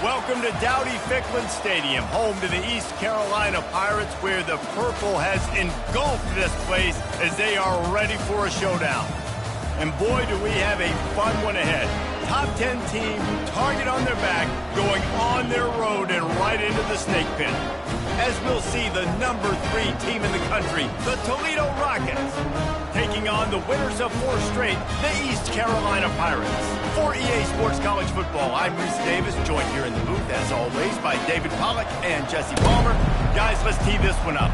Welcome to Dowdy-Ficklen Stadium, home to the East Carolina Pirates, where the purple has engulfed this place as they are ready for a showdown. And boy, do we have a fun one ahead. Top 10 team, target on their back, going on their road and right into the snake pit. As we'll see, the number 3 team in the country, the Toledo Rockets, taking on the winners of 4 straight, the East Carolina Pirates. For EA Sports College Football, I'm Reese Davis, joined here in the booth, as always, by David Pollack and Jesse Palmer. Guys, let's tee this one up.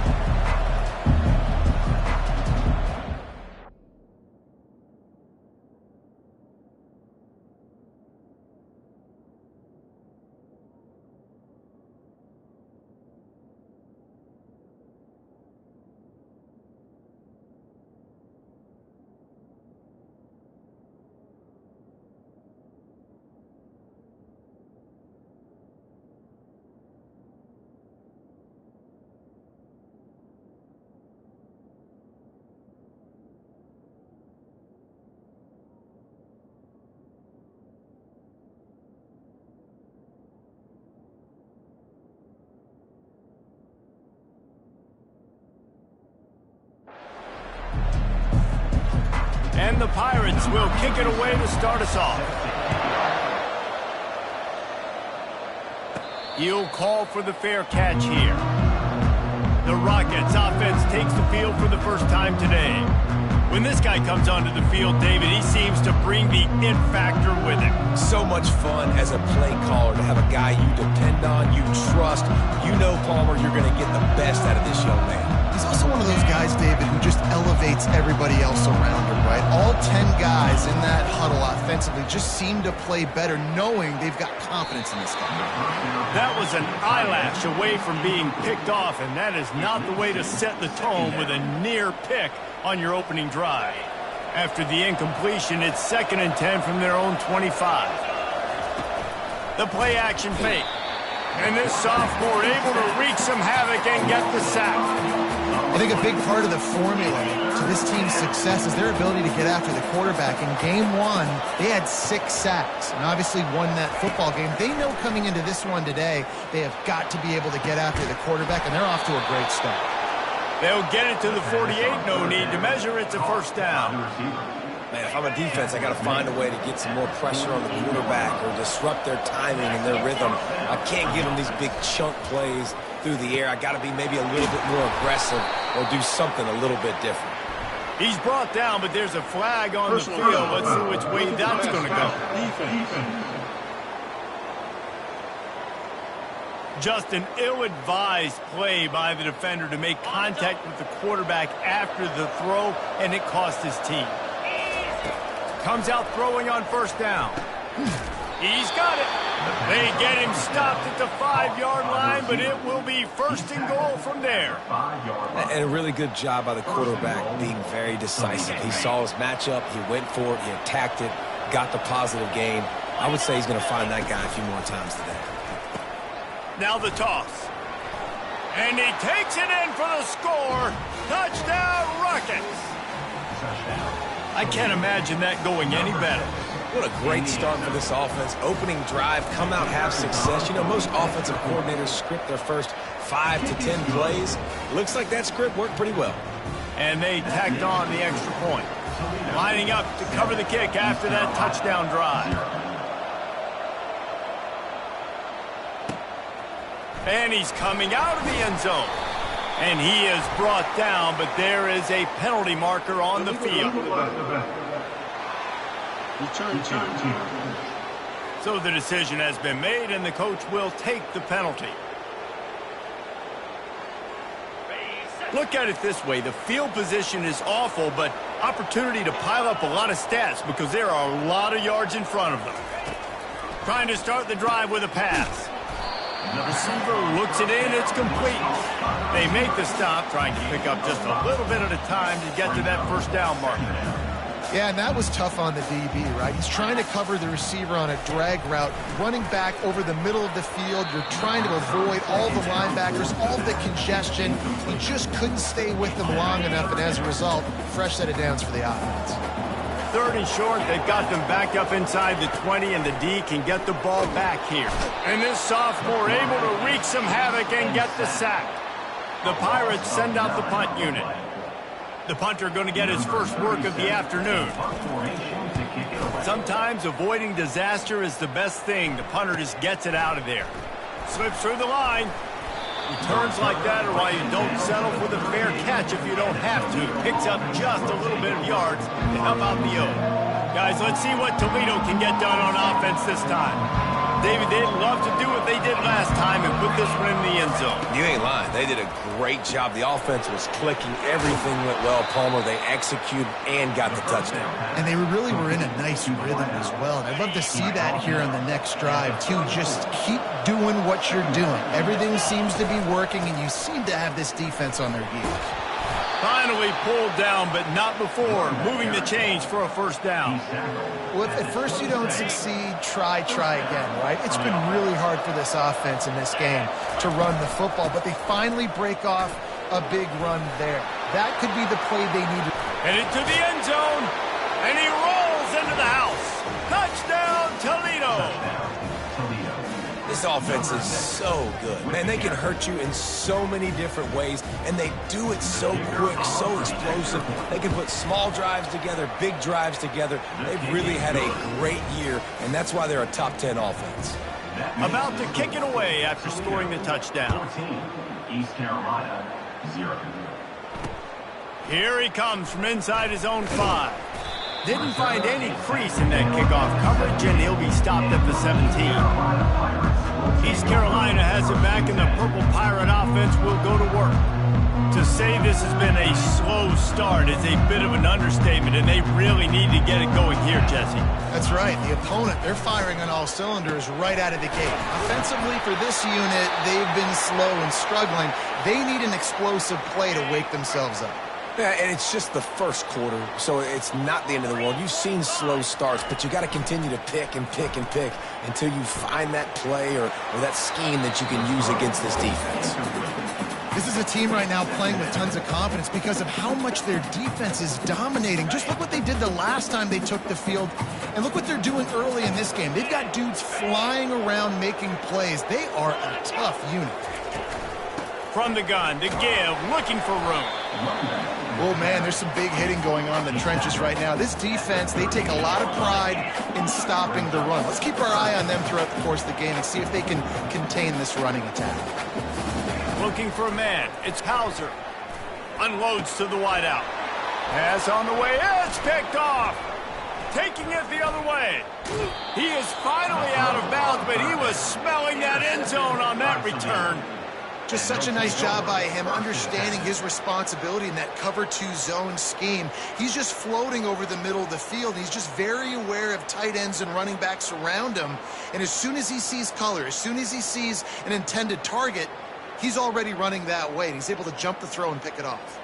And the Pirates will kick it away to start us off. He'll call for the fair catch here. The Rockets offense takes the field for the first time today. When this guy comes onto the field, David, he seems to bring the it factor with him. So much fun as a play caller to have a guy you depend on, you trust. You know, Palmer, you're going to get the best out of this young man. He's also one of those guys, David, who just elevates everybody else around him, right? All 10 guys in that huddle offensively just seem to play better knowing they've got confidence in this guy. That was an eyelash away from being picked off, and that is not the way to set the tone with a near pick on your opening drive. After the incompletion, it's 2nd and 10 from their own 25. The play action fake. And this sophomore able to wreak some havoc and get the sack. I think a big part of the formula to this team's success is their ability to get after the quarterback. In game 1, they had 6 sacks and obviously won that football game. They know coming into this one today, they have got to be able to get after the quarterback, and they're off to a great start. They'll get it to the 48, no need to measure. It's a first down. Man, if I'm a defense, I got to find a way to get some more pressure on the quarterback or disrupt their timing and their rhythm. I can't give them these big chunk plays through the air. I got to be maybe a little bit more aggressive or do something a little bit different. He's brought down, but there's a flag on the field. Let's see which way that's going to go. Just an ill-advised play by the defender to make contact with the quarterback after the throw, and it cost his team. Comes out throwing on first down. He's got it. They get him stopped at the 5-yard line, but it will be 1st and goal from there. And a really good job by the quarterback being very decisive. He saw his matchup, he went for it, he attacked it, got the positive gain. I would say he's going to find that guy a few more times today. Now the toss. And he takes it in for the score. Touchdown, Rockets. I can't imagine that going any better. What a great start for this offense. Opening drive, come out, have success. You know, most offensive coordinators script their first 5 to 10 plays. Looks like that script worked pretty well. And they tacked on the extra point. Lining up to cover the kick after that touchdown drive. And he's coming out of the end zone. And he is brought down, but there is a penalty marker on the field. So the decision has been made, and the coach will take the penalty. Look at it this way. The field position is awful, but opportunity to pile up a lot of stats because there are a lot of yards in front of them. Trying to start the drive with a pass. The receiver looks it in. It's complete. They make the stop, trying to pick up just a little bit at a time to get to that first down marker. Yeah, and that was tough on the DB, right? He's trying to cover the receiver on a drag route, running back over the middle of the field. You're trying to avoid all the linebackers, all the congestion. He just couldn't stay with them long enough, and as a result, fresh set of downs for the offense. 3rd and short. They've got them back up inside the 20, and the D can get the ball back here. And this sophomore able to wreak some havoc and get the sack. The Pirates send out the punt unit. The punter going to get his first work of the afternoon. Sometimes avoiding disaster is the best thing. The punter just gets it out of there. Slips through the line. Returns like that are why you don't settle for the fair catch if you don't have to. Picks up just a little bit of yards to help out the O. Guys, let's see what Toledo can get done on offense this time. David, they'd love to do what they did last time and put this one in the end zone. You ain't lying. They did a great job. The offense was clicking. Everything went well, Palmer. They executed and got the touchdown. And they really were in a nice rhythm as well. And I'd love to see that here on the next drive, too. Just keep doing what you're doing. Everything seems to be working, and you seem to have this defense on their heels. Finally pulled down, but not before. Moving the change for a first down. Well, if at first you don't succeed, try again, right? It's been really hard for this offense in this game to run the football, but they finally break off a big run there. That could be the play they needed. Headed to the end zone, and he rolls into the house. Touchdown, Toledo! This offense is so good. Man, they can hurt you in so many different ways, and they do it so quick, so explosive. They can put small drives together, big drives together. They've really had a great year, and that's why they're a top 10 offense. About to kick it away after scoring the touchdown. 14, East Carolina, 0. Here he comes from inside his own 5. Didn't find any crease in that kickoff coverage, and he'll be stopped at the 17. East Carolina has it back, and the Purple Pirate offense will go to work. To say this has been a slow start is a bit of an understatement, and they really need to get it going here, Jesse. That's right. The opponent, they're firing on all cylinders right out of the gate. Offensively, for this unit, they've been slow and struggling. They need an explosive play to wake themselves up. Yeah, and it's just the first quarter, so it's not the end of the world. You've seen slow starts, but you got to continue to pick and pick and pick until you find that play or that scheme that you can use against this defense. This is a team right now playing with tons of confidence because of how much their defense is dominating. Just look what they did the last time they took the field, and look what they're doing early in this game. They've got dudes flying around making plays. They are a tough unit. From the gun to give, looking for room. Oh, man, there's some big hitting going on in the trenches right now. This defense, they take a lot of pride in stopping the run. Let's keep our eye on them throughout the course of the game and see if they can contain this running attack. Looking for a man. It's Hauser. Unloads to the wideout. Pass on the way. It's picked off. Taking it the other way. He is finally out of bounds, but he was smelling that end zone on that return. Just such a nice job by him, understanding his responsibility in that cover 2 zone scheme. He's just floating over the middle of the field. He's just very aware of tight ends and running backs around him. And as soon as he sees color, as soon as he sees an intended target, he's already running that way. And he's able to jump the throw and pick it off.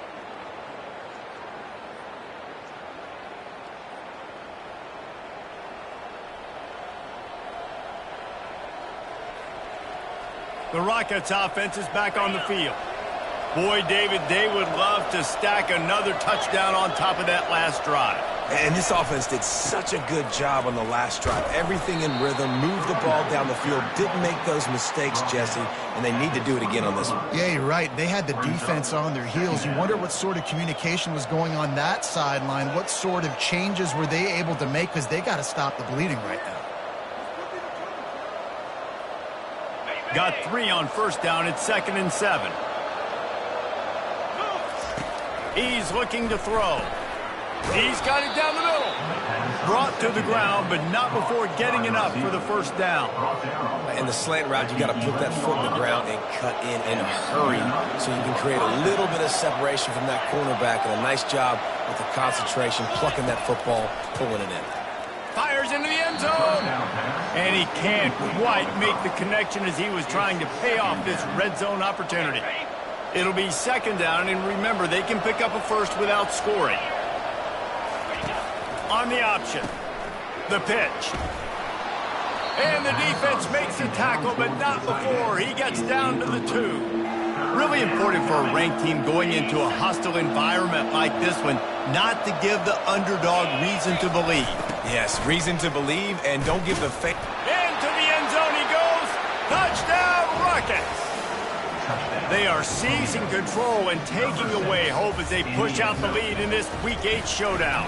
The Rockets offense is back on the field. Boy, David, they would love to stack another touchdown on top of that last drive. And this offense did such a good job on the last drive. Everything in rhythm, moved the ball down the field, didn't make those mistakes, Jesse, and they need to do it again on this one. Yeah, you're right. They had the defense on their heels. You wonder what sort of communication was going on that sideline. What sort of changes were they able to make, because they got to stop the bleeding right now. Got 3 on first down. It's 2nd and 7. He's looking to throw. He's got it down the middle. Brought to the ground, but not before getting enough for the first down. In the slant route, you got to put that foot in the ground and cut in a hurry so you can create a little bit of separation from that cornerback, and a nice job with the concentration, plucking that football, pulling it in. Fires into the end zone. And he can't quite make the connection as he was trying to pay off this red zone opportunity. It'll be 2nd down, and remember, they can pick up a first without scoring. On the option, the pitch. And the defense makes the tackle, but not before. He gets down to the 2. Really important for a ranked team going into a hostile environment like this one not to give the underdog reason to believe. Yes, reason to believe, and don't give the fake. Into the end zone he goes. Touchdown, Rockets. They are seizing control and taking away hope as they push out the lead in this Week 8 showdown.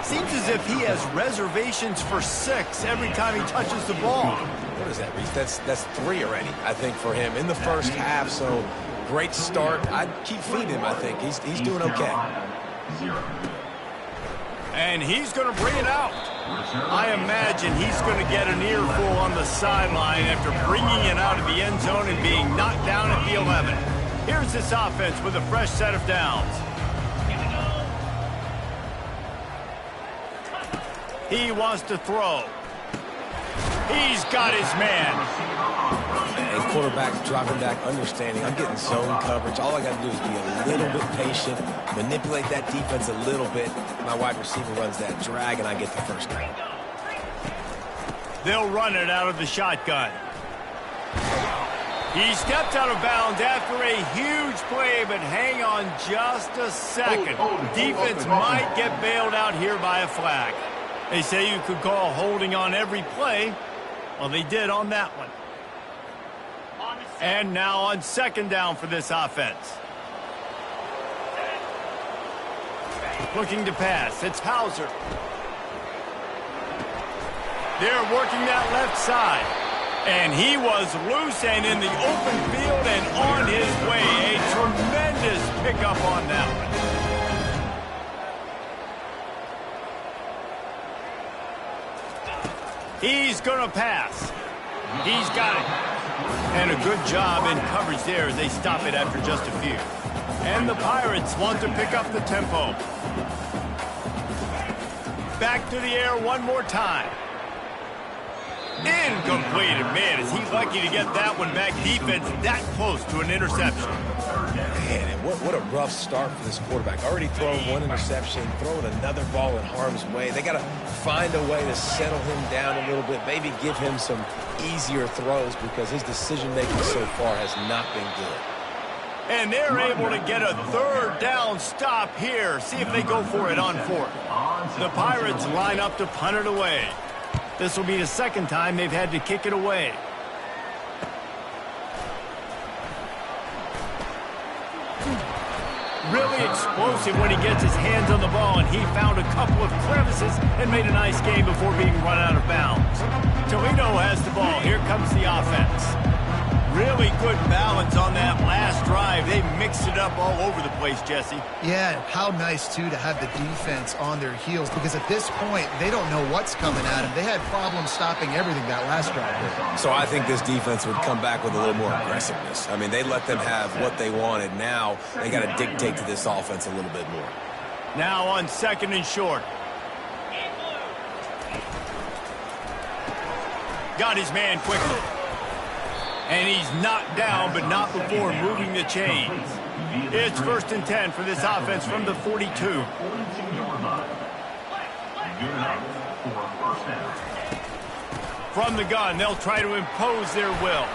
Seems as if he has reservations for 6 every time he touches the ball. What is that, Reese? That's 3 already, I think, for him in the first half. So great start. I'd keep feeding him, I think. He's doing okay. And he's going to bring it out. I imagine he's going to get an earful on the sideline after bringing it out of the end zone and being knocked down at the 11. Here's this offense with a fresh set of downs. He wants to throw. He's got his man. And quarterback dropping back, understanding. I'm getting zone coverage. All I got to do is be a little bit patient, manipulate that defense a little bit. My wide receiver runs that drag, and I get the first down. They'll run it out of the shotgun. He stepped out of bounds after a huge play, but hang on just a second. Defense might get bailed out here by a flag. They say you could call holding on every play. Well, they did on that one. And now on second down for this offense. Looking to pass. It's Hauser. They're working that left side. And he was loose and in the open field and on his way. A tremendous pickup on that one. He's going to pass. He's got it. And a good job in coverage there as they stop it after just a few. And the Pirates want to pick up the tempo. Back to the air one more time. Incomplete. Man, is he lucky to get that one back. Defense that close to an interception. Man, and what a rough start for this quarterback. Already thrown one interception, throwing another ball in harm's way. They got to find a way to settle him down a little bit, maybe give him some easier throws because his decision-making so far has not been good. And they're able to get a third down stop here. See if they go for it on 4th. The Pirates line up to punt it away. This will be the second time they've had to kick it away. Really explosive when he gets his hands on the ball, and he found a couple of crevices and made a nice game before being run out of bounds. Toledo has the ball. Here comes the offense. Really good balance on that last drive. They mixed it up all over the place, Jesse. Yeah, how nice, too, to have the defense on their heels because at this point, they don't know what's coming at them. They had problems stopping everything that last drive. So I think this defense would come back with a little more aggressiveness. I mean, they let them have what they wanted. Now they got to dictate to this offense a little bit more. Now on second and short. Got his man quickly. And he's knocked down, but not before moving the chains. It's 1st and 10 for this offense from the 42. From the gun, they'll try to impose their will.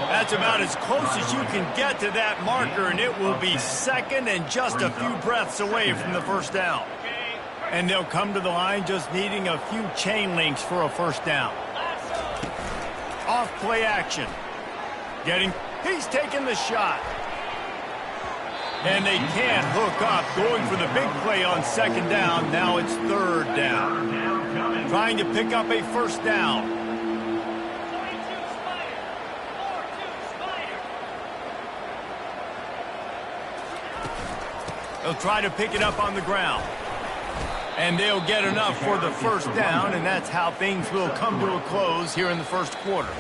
That's about as close as you can get to that marker, and it will be second and just a few breaths away from the first down. And they'll come to the line just needing a few chain links for a first down. Off play action. He's taking the shot. And they can't hook up. Going for the big play on second down. Now it's third down. Trying to pick up a first down. They'll try to pick it up on the ground. And they'll get enough for the first down, and that's how things will come to a close here in the first quarter.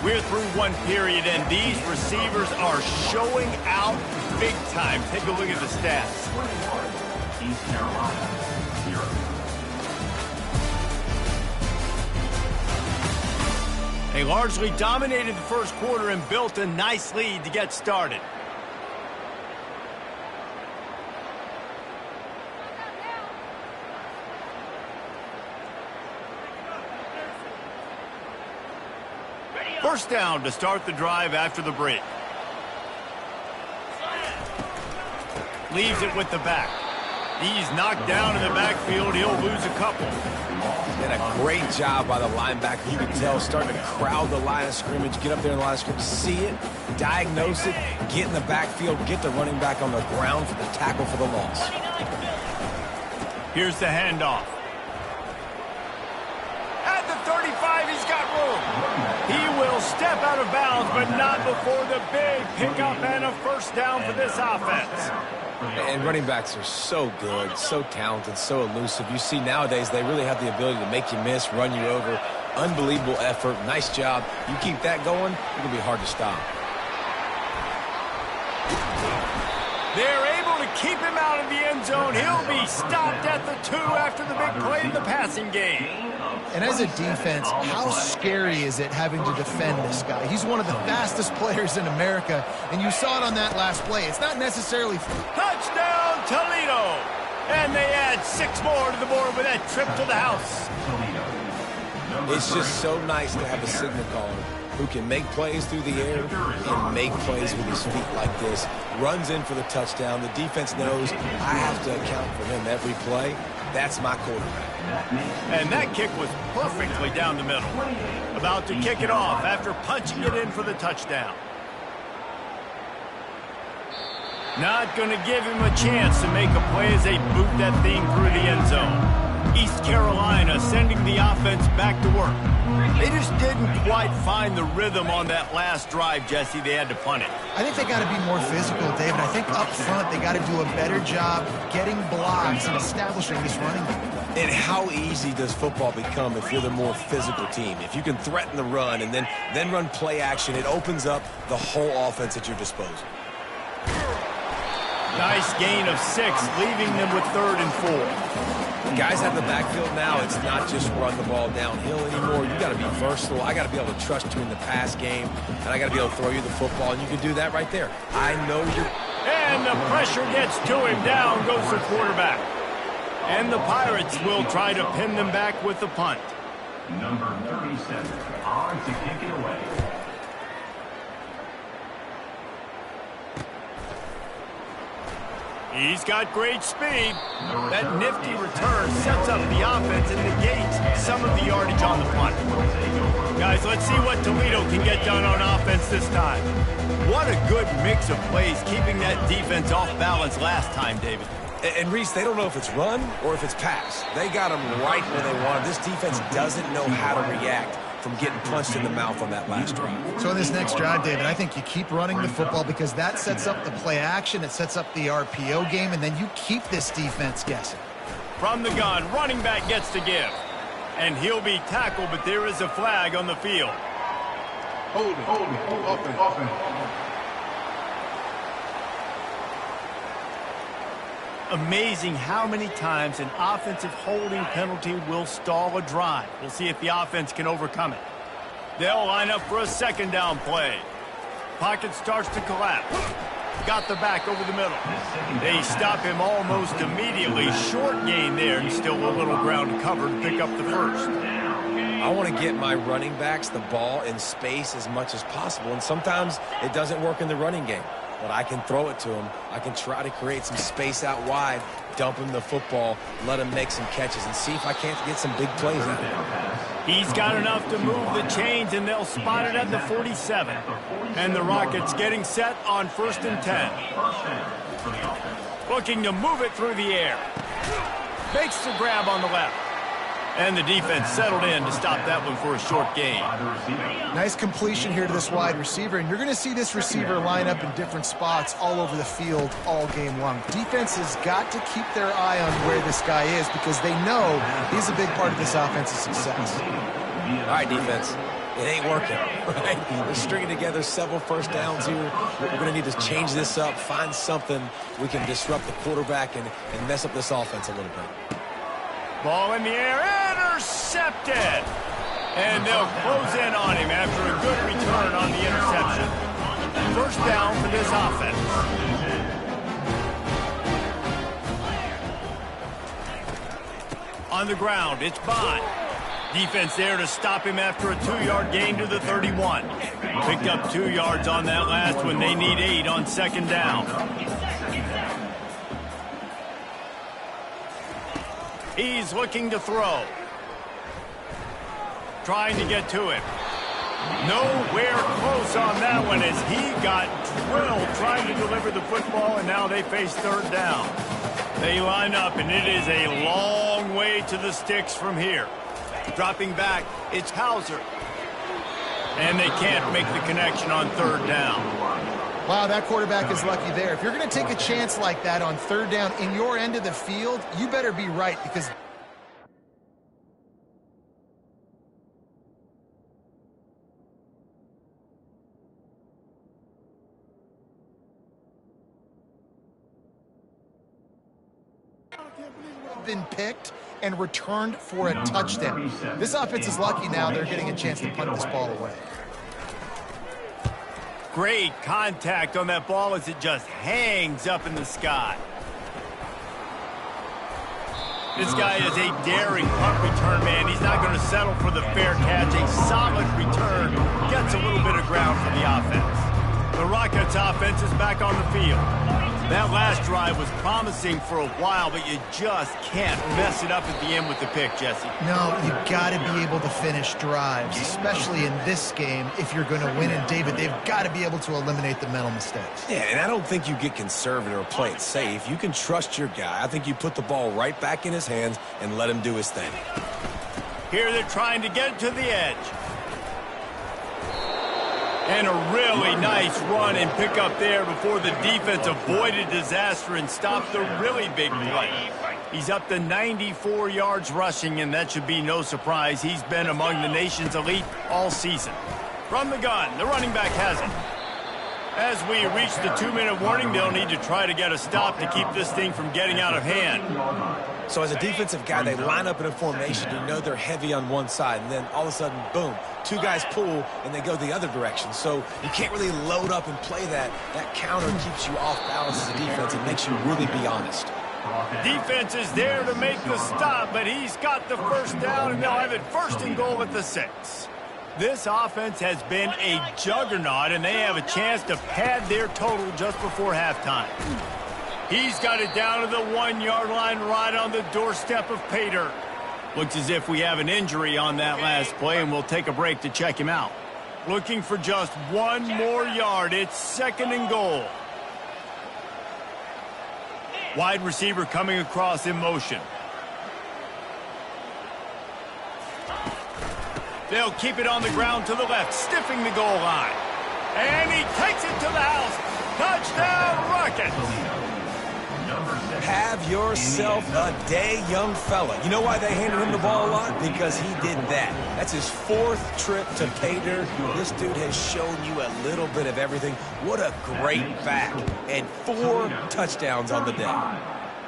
We're through one period, and these receivers are showing out big time. Take a look at the stats. East Carolina, 0. They largely dominated the first quarter and built a nice lead to get started. First down to start the drive after the break. Leaves it with the back. He's knocked down in the backfield. He'll lose a couple. And a great job by the linebacker. You can tell, starting to crowd the line of scrimmage, get up there in the line of scrimmage, see it, diagnose it, get in the backfield, get the running back on the ground for the tackle for the loss. Here's the handoff. At the 35, he's got room. He will step out of bounds, but not before the big pickup and a first down for this offense. And running backs are so good, so talented, so elusive. You see nowadays they really have the ability to make you miss, run you over. Unbelievable effort. Nice job. You keep that going, it's going to be hard to stop. They're able to keep him out of the end zone. He'll be stopped at the 2 after the big play in the passing game. And as a defense, how scary is it having to defend this guy? He's one of the fastest players in America, and you saw it on that last play. It's not necessarily... Touchdown, Toledo! And they add 6 more to the board with that trip to the house. It's just so nice to have a signal caller who can make plays through the air and make plays with his feet like this. Runs in for the touchdown. The defense knows I have to account for him every play. That's my quarterback. And that kick was perfectly down the middle. About to kick it off after punching it in for the touchdown. Not going to give him a chance to make a play as they boot that thing through the end zone. East Carolina sending the offense back to work. They just didn't quite find the rhythm on that last drive, Jesse. They had to punt it. I think they got to be more physical, David. I think up front they got to do a better job getting blocks and establishing this running game. And how easy does football become if you're the more physical team? If you can threaten the run and then run play action, it opens up the whole offense at your disposal. Nice gain of 6, leaving them with 3rd and 4. Guys have the backfield now. It's not just run the ball downhill anymore. You got to be versatile. I got to be able to trust you in the pass game, and I got to be able to throw you the football, and you can do that right there. I know you're... And the pressure gets to him. Down goes the quarterback. And the Pirates will try to pin them back with the punt. Number 37, on to kick it away. He's got great speed. That nifty return sets up the offense and negates some of the yardage on the punt. Guys, let's see what Toledo can get done on offense this time. What a good mix of plays, keeping that defense off balance last time, David. And Reese, they don't know if it's run or if it's pass. They got them right where they want. This defense doesn't know how to react from getting punched in the mouth on that last drive. So in this next drive, David, I think you keep running the football because that sets up the play action, it sets up the RPO game, and then you keep this defense guessing. From the gun, running back gets to give. And he'll be tackled, but there is a flag on the field. Hold it. Amazing how many times an offensive holding penalty will stall a drive. We'll see if the offense can overcome it. They'll line up for a 2nd down play. Pocket starts to collapse. Got the back over the middle. They stop him almost immediately. Short gain there and still a little ground to cover to pick up the first. I want to get my running backs the ball in space as much as possible, and sometimes it doesn't work in the running game. But I can throw it to him. I can try to create some space out wide, dump him the football, let him make some catches, and see if I can't get some big plays out of him. He's got enough to move the chains, and they'll spot it at the 47. And the Rockets getting set on 1st and 10. Looking to move it through the air. Makes the grab on the left. And the defense settled in to stop that one for a short gain. Nice completion here to this wide receiver, and you're going to see this receiver line up in different spots all over the field all game long. Defense has got to keep their eye on where this guy is because they know he's a big part of this offense's success. All right, defense. It ain't working, right? We're stringing together several first downs here. We're going to need to change this up, find something we can disrupt the quarterback and mess up this offense a little bit. Ball in the air, intercepted! And they'll close in on him after a good return on the interception. 1st down for this offense. On the ground, it's Bond. Defense there to stop him after a 2-yard gain to the 31. Picked up 2 yards on that last one. They need 8 on 2nd down. He's looking to throw. Trying to get to him. Nowhere close on that one as he got drilled trying to deliver the football, and now they face third down. They line up, and it is a long way to the sticks from here. Dropping back, it's Hauser. And they can't make the connection on third down. Wow, that quarterback is lucky there. If you're going to take a chance like that on third down in your end of the field, you better be right because been picked and returned for a touchdown. This offense is lucky now they're getting a chance to punt this ball away. Great contact on that ball as it just hangs up in the sky. This guy is a daring punt return man. He's not going to settle for the fair catch. A solid return gets a little bit of ground for the offense. The Rockets offense is back on the field. That last drive was promising for a while, but you just can't mess it up at the end with the pick, Jesse. No, you got to be able to finish drives, especially in this game if you're going to win. And, David, they've got to be able to eliminate the mental mistakes. Yeah, and I don't think you get conservative or play it safe. You can trust your guy. I think you put the ball right back in his hands and let him do his thing. Here they're trying to get to the edge. And a really nice run and pick up there before the defense avoided disaster and stopped the really big play. He's up to 94 yards rushing, and that should be no surprise. He's been among the nation's elite all season. From the gun, the running back has it. As we reach the 2-minute warning, they'll need to try to get a stop to keep this thing from getting out of hand. So as a defensive guy, they line up in a formation. You know they're heavy on one side, and then all of a sudden, boom, two guys pull, and they go the other direction. So you can't really load up and play that. That counter keeps you off balance as a defense. It makes you really be honest. Defense is there to make the stop, but he's got the first down, and they'll have it first and goal at the 6. This offense has been a juggernaut, and they have a chance to pad their total just before halftime. He's got it down to the 1-yard line right on the doorstep of Pater. Looks as if we have an injury on that last play, and we'll take a break to check him out. Looking for just one more yard. It's second and goal. Wide receiver coming across in motion. They'll keep it on the ground to the left, stiffing the goal line. And he takes it to the house. Touchdown, Rockets! Have yourself a day, young fella. You know why they handed him the ball a lot? Because he did that. That's his 4th trip to Pater. This dude has shown you a little bit of everything. What a great back. And 4 touchdowns on the day.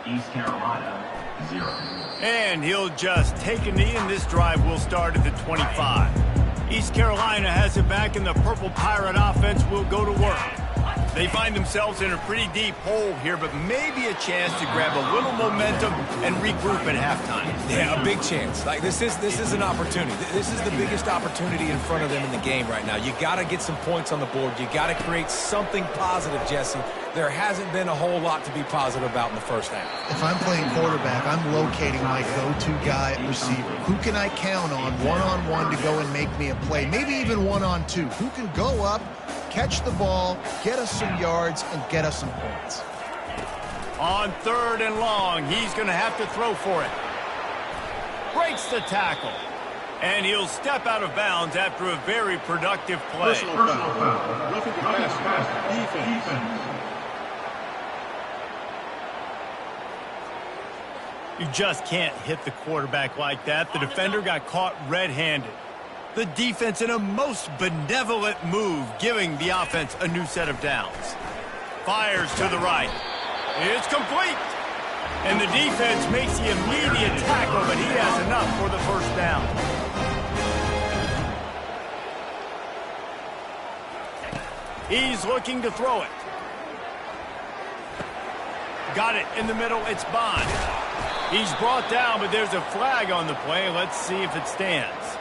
East Carolina, 0. And he'll just take a knee, and this drive will start at the 25. East Carolina has it back, and the Purple Pirate offense will go to work. They find themselves in a pretty deep hole here, but maybe a chance to grab a little momentum and regroup at halftime. Yeah, a big chance. Like this is an opportunity. This is the biggest opportunity in front of them in the game right now. You got to get some points on the board. You got to create something positive, Jesse. There hasn't been a whole lot to be positive about in the first half. If I'm playing quarterback, I'm locating my go-to guy at receiver. Who can I count on one-on-one to go and make me a play? Maybe even one-on-two. Who can go up, catch the ball, get us some yards, and get us some points? On 3rd and long, he's going to have to throw for it. Breaks the tackle. And he'll step out of bounds after a very productive play. Personal foul. Roughing the pass. Defense. You just can't hit the quarterback like that. The defender got caught red-handed. The defense in a most benevolent move, giving the offense a new set of downs. Fires to the right. It's complete. And the defense makes the immediate tackle, but he has enough for the first down. He's looking to throw it. Got it in the middle. It's Bond. He's brought down, but there's a flag on the play. Let's see if it stands.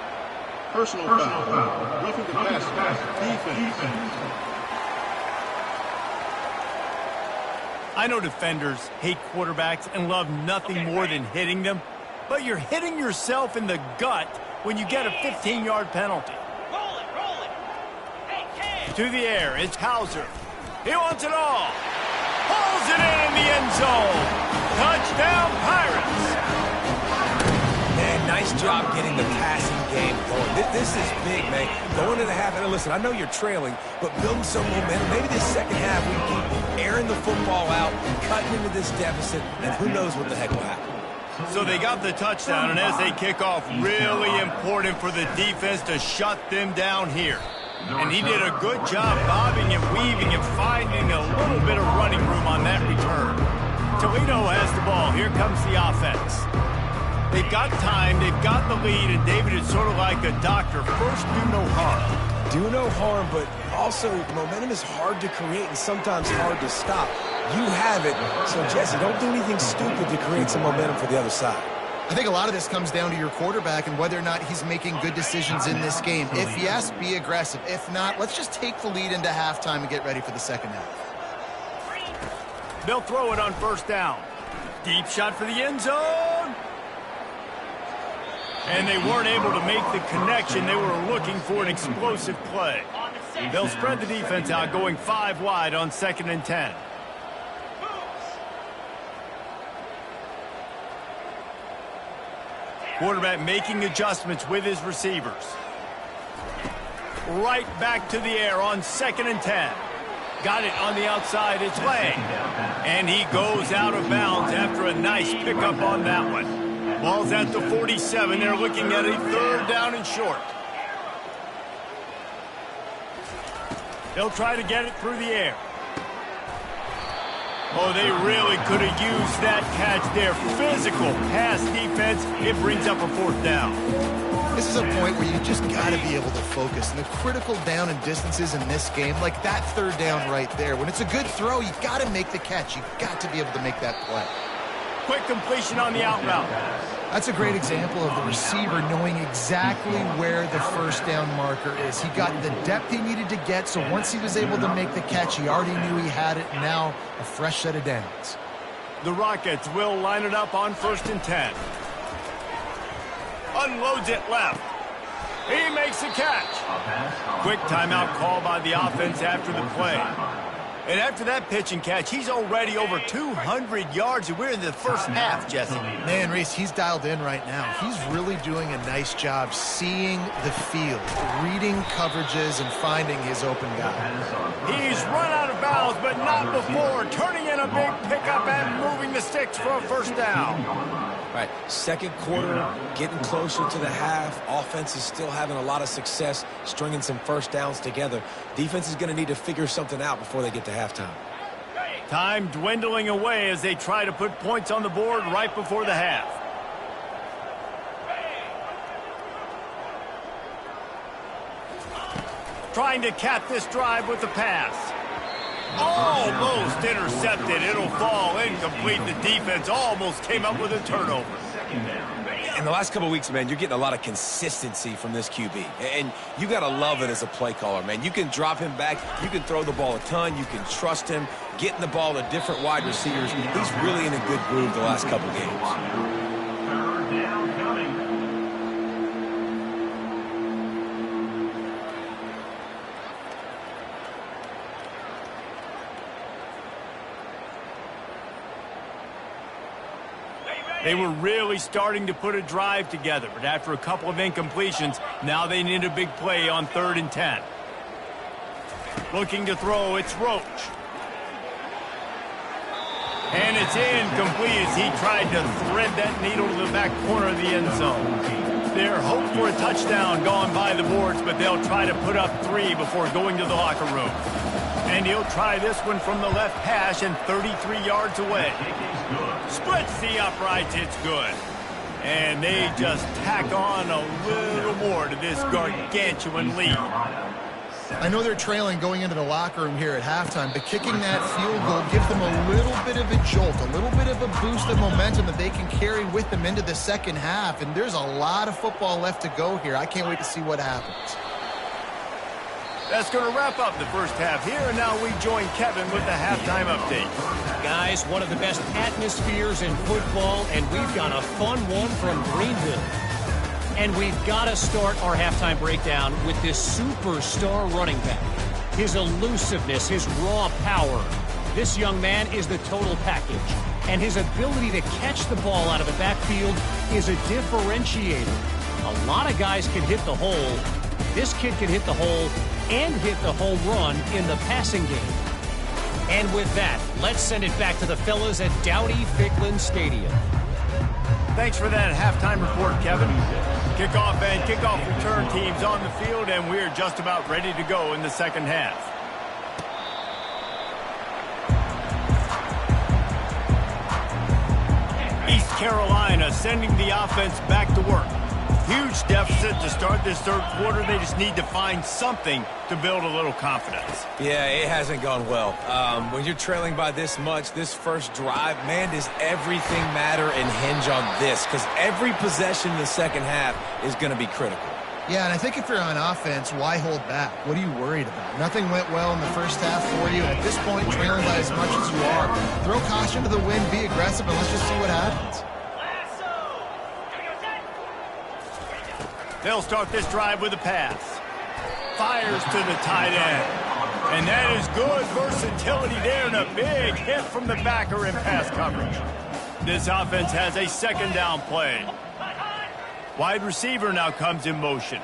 Personal foul. Roughing the pass. Defense. I know defenders hate quarterbacks and love nothing more than hitting them, but you're hitting yourself in the gut when you get a 15-yard penalty. Roll it. Hey, To the air, it's Hauser. He wants it all. Pulls it in the end zone. Touchdown, Pirates. Man, nice job getting the passing game going. This is big, man. Going to the half, and listen, I know you're trailing, but building some momentum. Maybe this second half we keep airing the football out, cutting into this deficit, and who knows what the heck will happen. So they got the touchdown, and as they kick off, really important for the defense to shut them down here. And he did a good job bobbing and weaving and finding a little bit of running room on that return. Toledo has the ball. Here comes the offense. They've got time, they've got the lead, and David is sort of like a doctor. First, do no harm. Do no harm, but also momentum is hard to create and sometimes hard to stop. You have it, so Jesse, don't do anything stupid to create some momentum for the other side. I think a lot of this comes down to your quarterback and whether or not he's making good decisions in this game. If yes, be aggressive. If not, let's just take the lead into halftime and get ready for the second half. They'll throw it on first down. Deep shot for the end zone. And they weren't able to make the connection. They were looking for an explosive play. They'll spread the defense out, going 5 wide on 2nd and 10. Quarterback making adjustments with his receivers. Right back to the air on 2nd and 10. Got it on the outside. It's Lang. And he goes out of bounds after a nice pickup on that one. Ball's at the 47. They're looking at a 3rd down and short. They'll try to get it through the air. Oh, they really could have used that catch there. Physical pass defense. It brings up a 4th down. This is a point where you just got to be able to focus. And the critical down and distances in this game, like that 3rd down right there, when it's a good throw, you got to make the catch. You got to be able to make that play. Quick completion on the out route. That's a great example of the receiver knowing exactly where the 1st down marker is. He got the depth he needed to get, so once he was able to make the catch, he already knew he had it. Now, a fresh set of downs. The Rockets will line it up on 1st and 10. Unloads it left. He makes the catch. Quick timeout call by the offense after the play. And after that pitch and catch, he's already over 200 yards, and we're in the first half, Jesse. Man, Reese, he's dialed in right now. He's really doing a nice job seeing the field, reading coverages, and finding his open guy. He's run out of bounds, but not before, turning in a big pickup and moving the sticks for a 1st down. All right, 2nd quarter, getting closer to the half. Offense is still having a lot of success stringing some 1st downs together. Defense is going to need to figure something out before they get to halftime. Time dwindling away as they try to put points on the board right before the half. Trying to cap this drive with the pass. Almost intercepted. It'll fall incomplete. The defense almost came up with a turnover. In the last couple of weeks, man, you're getting a lot of consistency from this QB. And you got to love it as a play caller, man. You can drop him back. You can throw the ball a ton. You can trust him. Getting the ball to different wide receivers. He's really in a good groove the last couple of games. 3rd down coming. They were really starting to put a drive together, but after a couple of incompletions, now they need a big play on 3rd and 10. Looking to throw, it's Roach. And it's incomplete as he tried to thread that needle to the back corner of the end zone. Their hope for a touchdown gone by the boards, but they'll try to put up 3 before going to the locker room. And he'll try this one from the left hash and 33 yards away. Splits the uprights, it's good. And they just tack on a little more to this gargantuan lead. I know they're trailing going into the locker room here at halftime, but kicking that field goal gives them a little bit of a jolt, a little bit of a boost of momentum that they can carry with them into the second half. And there's a lot of football left to go here. I can't wait to see what happens. That's going to wrap up the first half here, and now we join Kevin with the halftime update. Guys, one of the best atmospheres in football, and we've got a fun one from Greenville. And we've got to start our halftime breakdown with this superstar running back. His elusiveness, his raw power. This young man is the total package. And his ability to catch the ball out of the backfield is a differentiator. A lot of guys can hit the hole. This kid can hit the hole and hit the home run in the passing game. And with that, let's send it back to the fellas at Dowdy-Ficklin Stadium. Thanks for that halftime report, Kevin. Kickoff and kickoff return teams on the field, and we're just about ready to go in the second half. East Carolina sending the offense back to work. Huge deficit to start this third quarter. They just need to find something to build a little confidence. Yeah, it hasn't gone well. When you're trailing by this much, this first drive, man, does everything matter and hinge on this? Because every possession in the second half is going to be critical. Yeah, and I think if you're on offense, why hold back? What are you worried about? Nothing went well in the first half for you. At this point, trailing by as much as you are, throw caution to the wind, be aggressive, and let's just see what happens. They'll start this drive with a pass. Fires to the tight end. And that is good versatility there and a big hit from the backer in pass coverage. This offense has a second down play. Wide receiver now comes in motion.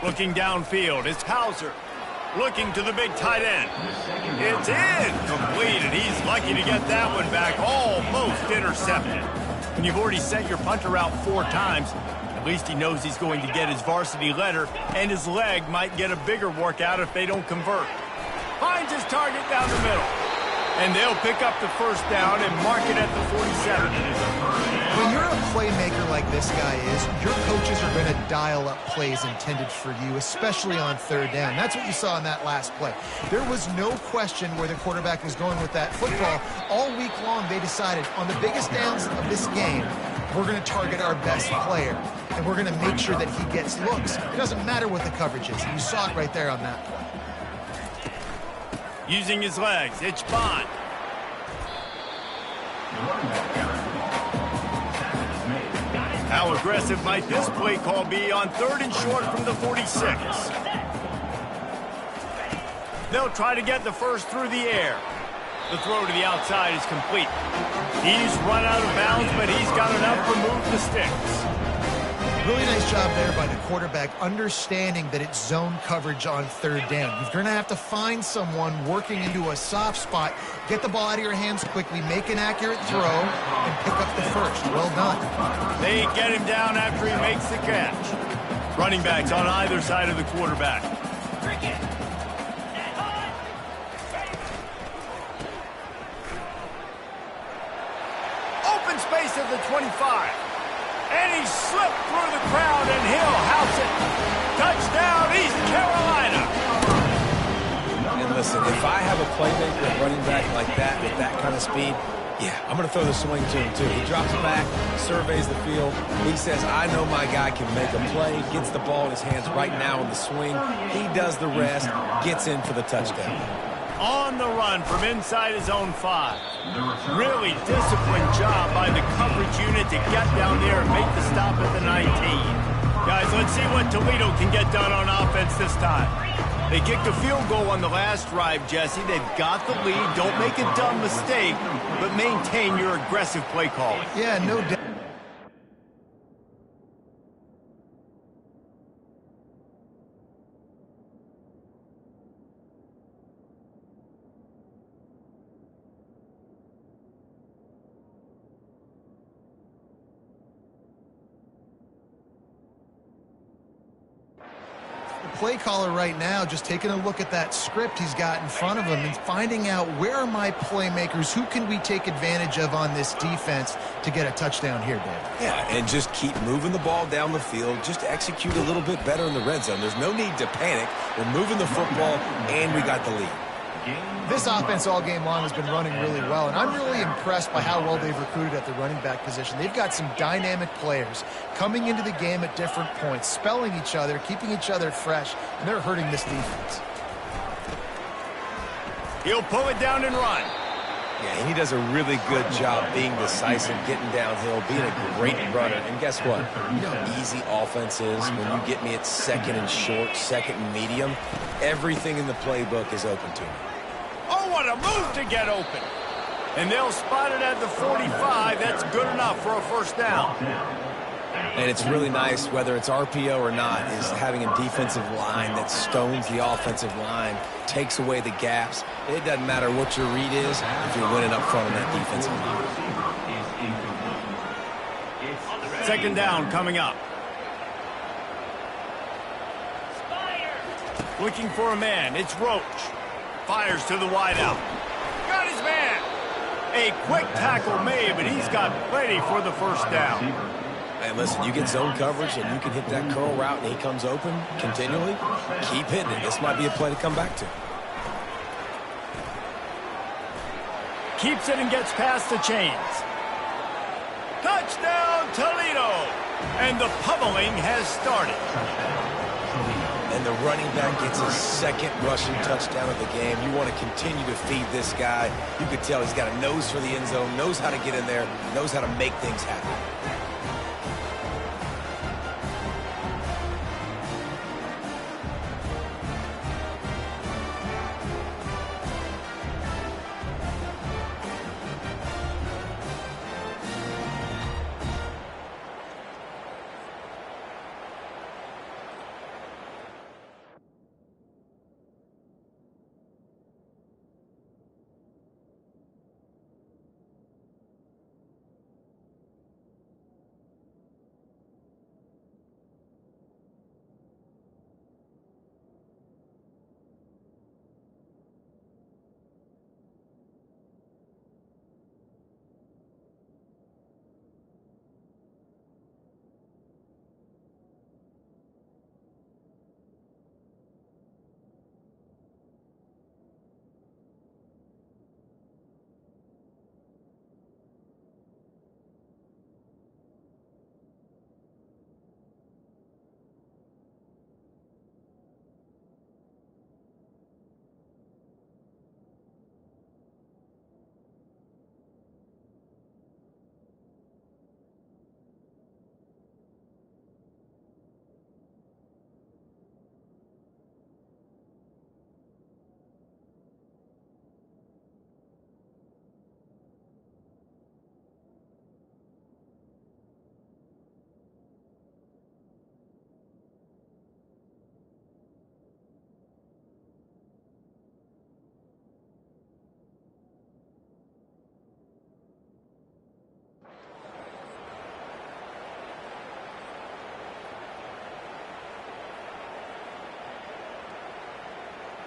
Looking downfield, it's Hauser. Looking to the big tight end. It's incomplete, and he's lucky to get that one back. Almost intercepted. And you've already sent your punter out 4 times. At least he knows he's going to get his varsity letter, and his leg might get a bigger workout if they don't convert. Finds his target down the middle. And they'll pick up the first down and mark it at the 47. When you're a playmaker like this guy is, your coaches are going to dial up plays intended for you, especially on third down. That's what you saw in that last play. There was no question where the quarterback was going with that football. All week long, they decided on the biggest downs of this game, we're going to target our best player, and we're going to make sure that he gets looks. It doesn't matter what the coverage is. You saw it right there on that play. Using his legs, it's Bond. How aggressive might this play call be on 3rd and short from the 46? They'll try to get the first through the air. The throw to the outside is complete. He's run out of bounds, but he's got enough to move the sticks. Really nice job there by the quarterback, understanding that it's zone coverage on third down. You're going to have to find someone working into a soft spot, get the ball out of your hands quickly, make an accurate throw, and pick up the first. Well done. They get him down after he makes the catch. Running backs on either side of the quarterback. Open space at the 25. And he slipped through the crowd, and he'll house it. Touchdown, East Carolina. And listen, if I have a playmaker at running back like that with that kind of speed, yeah, I'm going to throw the swing to him too. He drops back, surveys the field. He says, I know my guy can make a play, gets the ball in his hands right now in the swing. He does the rest, gets in for the touchdown. On the run from inside his own 5. Really disciplined job by the coverage unit to get down there and make the stop at the 19. Guys, let's see what Toledo can get done on offense this time. They kicked a field goal on the last drive, Jesse. They've got the lead. Don't make a dumb mistake, but maintain your aggressive play calling. Yeah, no doubt. Play caller right now just taking a look at that script he's got in front of him and finding out where are my playmakers, who can we take advantage of on this defense to get a touchdown here, Dave. Yeah, and just keep moving the ball down the field, just execute a little bit better in the red zone. There's no need to panic. We're moving the football, and we got the lead. This offense all game long has been running really well, and I'm really impressed by how well they've recruited at the running back position. They've got some dynamic players coming into the game at different points, spelling each other, keeping each other fresh, and they're hurting this defense. He'll pull it down and run. Yeah, and he does a really good job being decisive, getting downhill, being a great runner. And guess what? You know how easy offense is when you get me at second and short, second and medium? Everything in the playbook is open to me. Oh, what a move to get open. And they'll spot it at the 45. That's good enough for a first down. And it's really nice, whether it's RPO or not, is having a defensive line that stones the offensive line, takes away the gaps. It doesn't matter what your read is if you're winning up front on that defensive line. Second down coming up. Looking for a man. It's Roach. Fires to the wideout. Got his man. A quick tackle made, but he's got plenty for the first down. And listen, you get zone coverage and you can hit that curl route and he comes open continually. Keep hitting it. This might be a play to come back to. Keeps it and gets past the chains. Touchdown, Toledo! And the pummeling has started. And the running back gets his second rushing touchdown of the game. You want to continue to feed this guy. You could tell he's got a nose for the end zone, knows how to get in there, knows how to make things happen.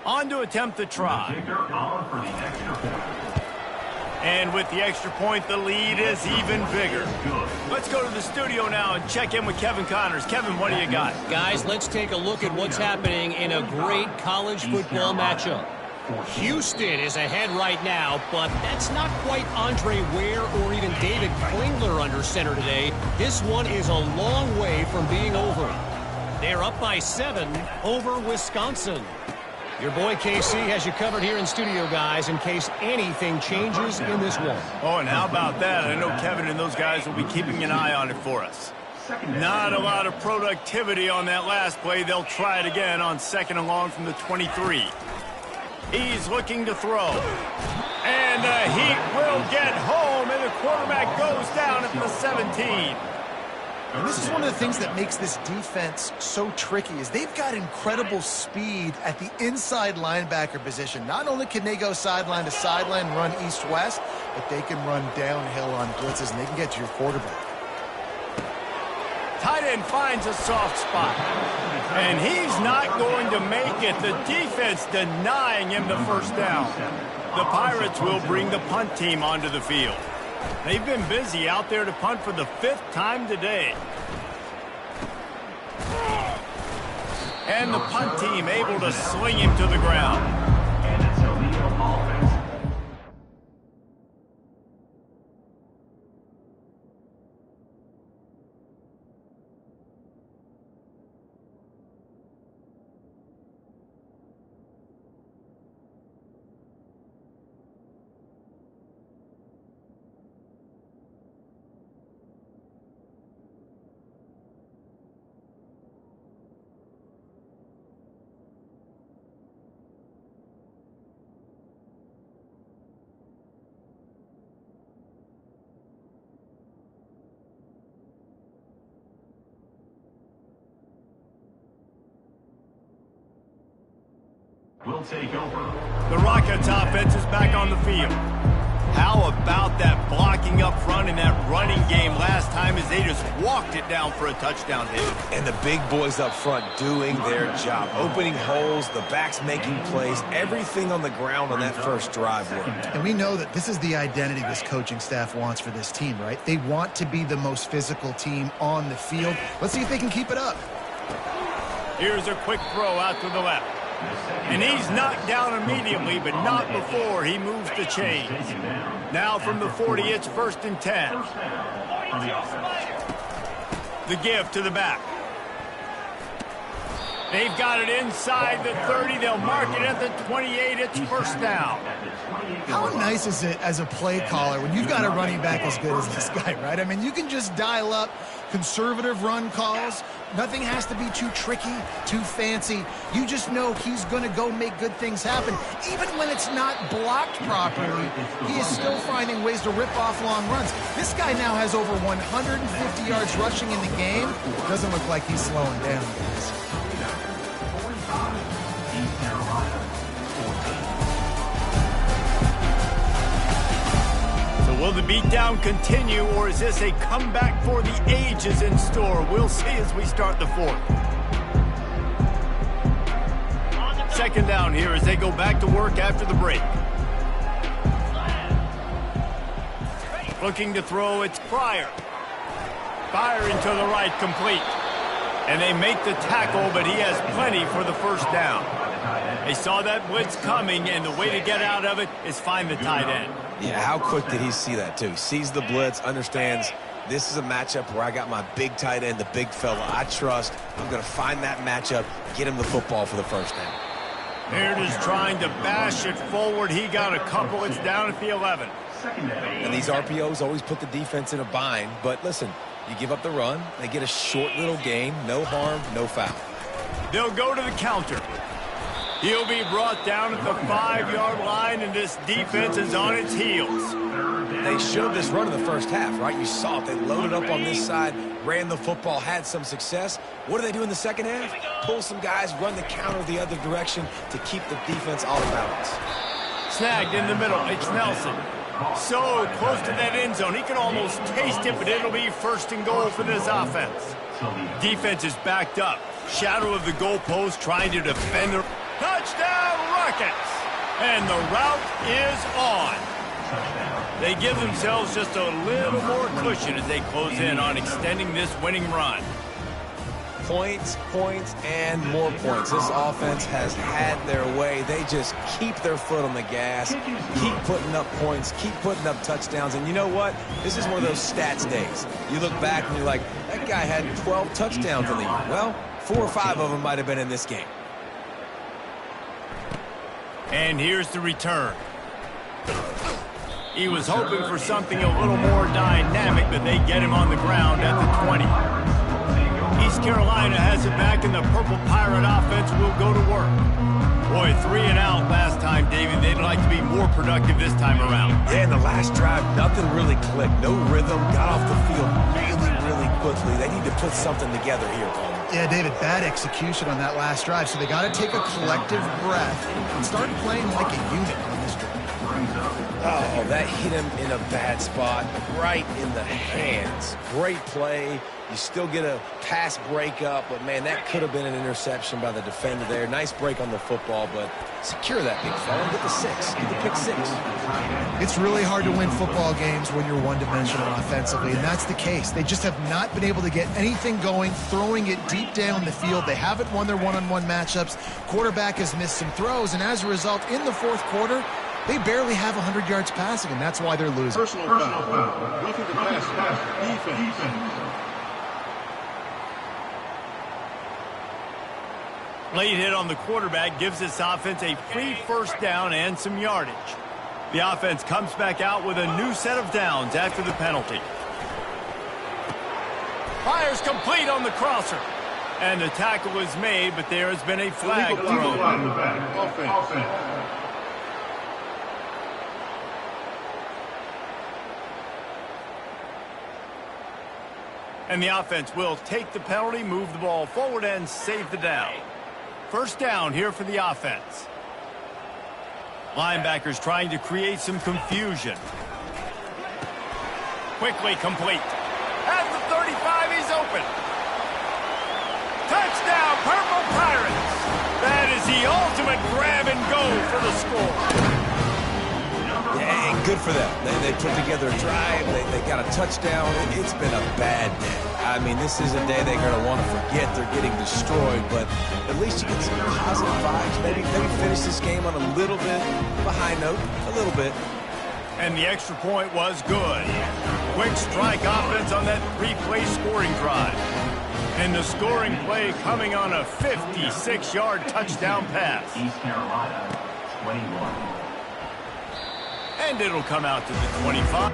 On to attempt the try. And with the extra point, the lead is even bigger. Let's go to the studio now and check in with Kevin Connors. Kevin, what do you got? Guys, let's take a look at what's happening in a great college football matchup. Houston is ahead right now, but that's not quite Andre Ware or even David Klingler under center today. This one is a long way from being over. They're up by 7 over Wisconsin. Your boy KC has you covered here in studio, guys, in case anything changes in this one. Oh, and how about that? I know Kevin and those guys will be keeping an eye on it for us. Not a lot of productivity on that last play. They'll try it again on second and long from the 23. He's looking to throw. And the Heat will get home, and the quarterback goes down at the 17. And this is one of the things that makes this defense so tricky is they've got incredible speed at the inside linebacker position. Not only can they go sideline to sideline, run east-west, but they can run downhill on blitzes, and they can get to your quarterback. Tight end finds a soft spot. And he's not going to make it. The defense denying him the first down. The Pirates will bring the punt team onto the field. They've been busy out there to punt for the 5th time today. And the punt team able to sling him to the ground. will take over. The Rockets offense is back on the field. How about that blocking up front in that running game last time as they just walked it down for a touchdown, David? And the big boys up front doing their job. Opening holes, the backs making plays, everything on the ground on that first drive worked. And we know that this is the identity this coaching staff wants for this team, right? They want to be the most physical team on the field. Let's see if they can keep it up. Here's a quick throw out to the left. And he's knocked down immediately, but not before he moves the chains. Now from the 40, it's 1st and 10. The give to the back. They've got it inside the 30. They'll mark it at the 28. It's 1st down. How nice is it as a play caller when you've got a running back as good as this guy, right? I mean, you can just dial up conservative run calls. Nothing has to be too tricky, too fancy. You just know he's going to go make good things happen. Even when it's not blocked properly, he is still finding ways to rip off long runs. This guy now has over 150 yards rushing in the game. Doesn't look like he's slowing down, guys. Will the beatdown continue, or is this a comeback for the ages in store? We'll see as we start the 4th. 2nd down here as they go back to work after the break. Looking to throw, it's Pryor. Firing to the right, complete. And they make the tackle, but he has plenty for the 1st down. They saw that blitz coming, and the way to get out of it is find the tight end. Yeah, how quick did he see that, too? He sees the blitz, understands this is a matchup where I got my big tight end, the big fella I trust. I'm going to find that matchup, get him the football for the 1st down. Baird is trying to bash it forward. He got a couple. It's down at the 11. And these RPOs always put the defense in a bind. But listen, you give up the run, they get a short little gain, no harm, no foul. They'll go to the counter. He'll be brought down at the 5-yard line, and this defense is on its heels. They showed this run in the 1st half, right? You saw it. They loaded up on this side, ran the football, had some success. What do they do in the 2nd half? Pull some guys, run the counter the other direction to keep the defense off balance. Snagged in the middle. It's Nelson. So close to that end zone. He can almost taste it, but it'll be 1st and goal for this offense. Defense is backed up. Shadow of the goalpost trying to defend the... Touchdown, Rockets! And the route is on. They give themselves just a little more cushion as they close in on extending this winning run. Points, points, and more points. This offense has had their way. They just keep their foot on the gas, keep putting up points, keep putting up touchdowns. And you know what? This is one of those stats days. You look back and you're like, that guy had 12 touchdowns in the year. Well, 4 or 5 of them might have been in this game. And here's the return. He was hoping for something a little more dynamic, but they get him on the ground at the 20. East Carolina has it back, and the Purple Pirate offense will go to work. Boy, 3 and out last time, David. They'd like to be more productive this time around. Yeah, in the last drive, nothing really clicked. No rhythm, got off the field really quickly. They need to put something together here, Paul. Yeah, David, bad execution on that last drive, so they got to take a collective breath and start playing like a unit on this drive. Oh, that hit him in a bad spot, right in the hands. Great play. You still get a pass breakup, but, man, that could have been an interception by the defender there. Nice break on the football, but secure that big fella. Get the 6. Get the pick 6. It's really hard to win football games when you're one-dimensional offensively, and that's the case. They just have not been able to get anything going, throwing it deep down the field. They haven't won their one-on-one matchups. Quarterback has missed some throws, and as a result, in the 4th quarter, they barely have 100 yards passing, and that's why they're losing. Personal foul. Roughing the passer. Defense. Late hit on the quarterback gives this offense a free 1st down and some yardage. The offense comes back out with a new set of downs after the penalty. Fires complete on the crosser. And the tackle is made, but there has been a flag thrown. Offense. And the offense will take the penalty, move the ball forward, and save the down. 1st down here for the offense. Linebackers trying to create some confusion. Quickly complete. At the 35, he's open. Touchdown, Purple Pirates. That is the ultimate grab and go for the score. Yeah, and good for them. They put together a drive. They got a touchdown. It's been a bad day. I mean, this is a day they're going to want to forget. They're getting destroyed, but at least you get some positive vibes. Maybe finish this game on a little bit of a high note, a little bit. And the extra point was good. Quick strike offense on that 3-play scoring drive. And the scoring play coming on a 56-yard touchdown pass. East Carolina, 21. And it'll come out to the 25.